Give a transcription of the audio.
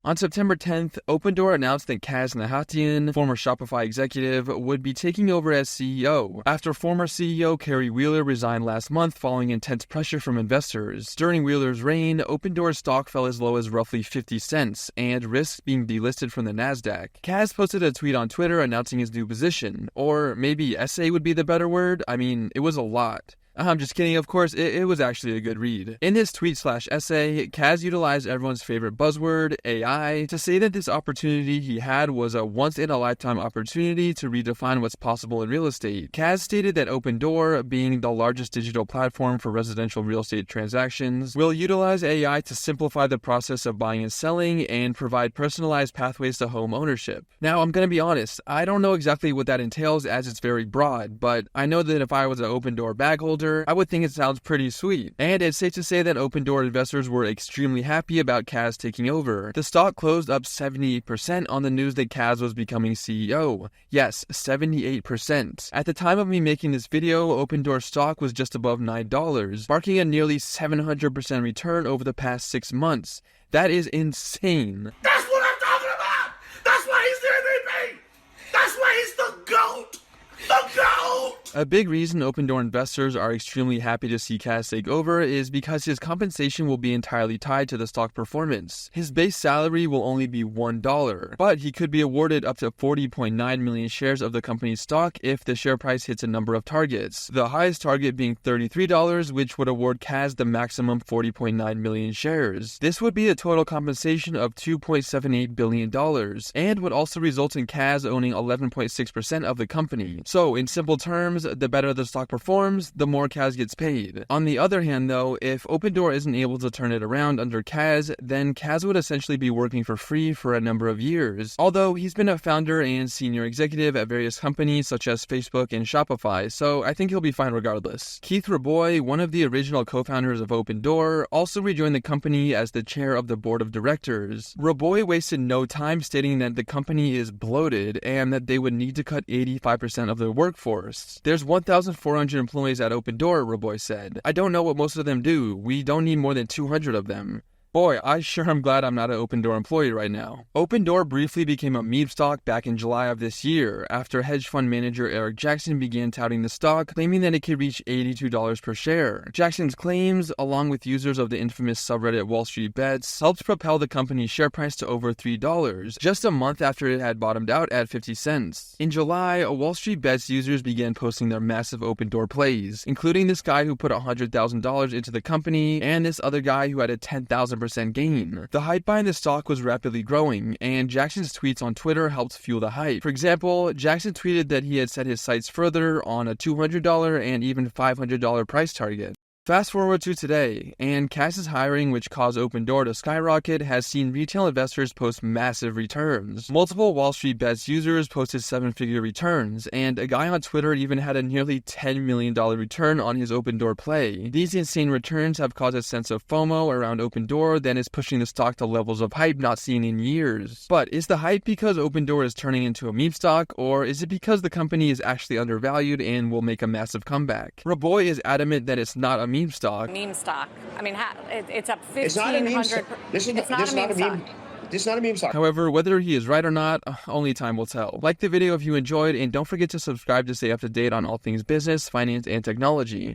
On September 10th, Opendoor announced that Kaz Nejatian, former Shopify executive, would be taking over as CEO, after former CEO Carrie Wheeler resigned last month following intense pressure from investors. During Wheeler's reign, Opendoor's stock fell as low as roughly 50 cents, and risked being delisted from the Nasdaq. Kaz posted a tweet on Twitter announcing his new position, or maybe essay would be the better word. I mean, it was a lot. I'm just kidding, of course, it was actually a good read. In his tweet/essay, Kaz utilized everyone's favorite buzzword, AI, to say that this opportunity he had was a once-in-a-lifetime opportunity to redefine what's possible in real estate. Kaz stated that Opendoor, being the largest digital platform for residential real estate transactions, will utilize AI to simplify the process of buying and selling and provide personalized pathways to home ownership. Now, I'm gonna be honest, I don't know exactly what that entails as it's very broad, but I know that if I was an Opendoor bag holder, I would think it sounds pretty sweet. And it's safe to say that Opendoor investors were extremely happy about Kaz taking over. The stock closed up 78% on the news that Kaz was becoming CEO. Yes, 78%. At the time of me making this video, Opendoor stock was just above $9, marking a nearly 700% return over the past 6 months. That is insane. That's what I'm talking about! That's why he's the MVP! That's why he's the GOAT! The GOAT! A big reason Opendoor investors are extremely happy to see Kaz take over is because his compensation will be entirely tied to the stock performance. His base salary will only be $1, but he could be awarded up to 40.9 million shares of the company's stock if the share price hits a number of targets. The highest target being $33, which would award Kaz the maximum 40.9 million shares. This would be a total compensation of $2.78 billion, and would also result in Kaz owning 11.6% of the company. So, in simple terms, the better the stock performs, the more Kaz gets paid. On the other hand though, if Opendoor isn't able to turn it around under Kaz, then Kaz would essentially be working for free for a number of years. Although he's been a founder and senior executive at various companies such as Facebook and Shopify, so I think he'll be fine regardless. Keith Rabois, one of the original co-founders of Opendoor, also rejoined the company as the chair of the board of directors. Rabois wasted no time stating that the company is bloated and that they would need to cut 85% of their workforce. There's 1,400 employees at Opendoor, Rabois said. I don't know what most of them do. We don't need more than 200 of them. Boy, I sure am glad I'm not an Opendoor employee right now. Opendoor briefly became a meme stock back in July of this year, after hedge fund manager Eric Jackson began touting the stock, claiming that it could reach $82 per share. Jackson's claims, along with users of the infamous subreddit WallStreetBets, helped propel the company's share price to over $3, just a month after it had bottomed out at 50 cents. In July, WallStreetBets users began posting their massive Opendoor plays, including this guy who put $100,000 into the company, and this other guy who had a 10,000% gain. The hype behind the stock was rapidly growing, and Jackson's tweets on Twitter helped fuel the hype. For example, Jackson tweeted that he had set his sights further on a $200 and even $500 price target. Fast forward to today, and Kaz's hiring, which caused Opendoor to skyrocket, has seen retail investors post massive returns. Multiple WallStreetBets users posted 7-figure returns, and a guy on Twitter even had a nearly $10 million return on his Opendoor play. These insane returns have caused a sense of FOMO around Opendoor that is pushing the stock to levels of hype not seen in years. But is the hype because Opendoor is turning into a meme stock, or is it because the company is actually undervalued and will make a massive comeback? Rabois is adamant that it's not a meme stock. Meme stock. I mean, it's up 1,500%. It's not a meme stock. This is not a meme stock. However, whether he is right or not, only time will tell. Like the video if you enjoyed, and don't forget to subscribe to stay up to date on all things business, finance, and technology.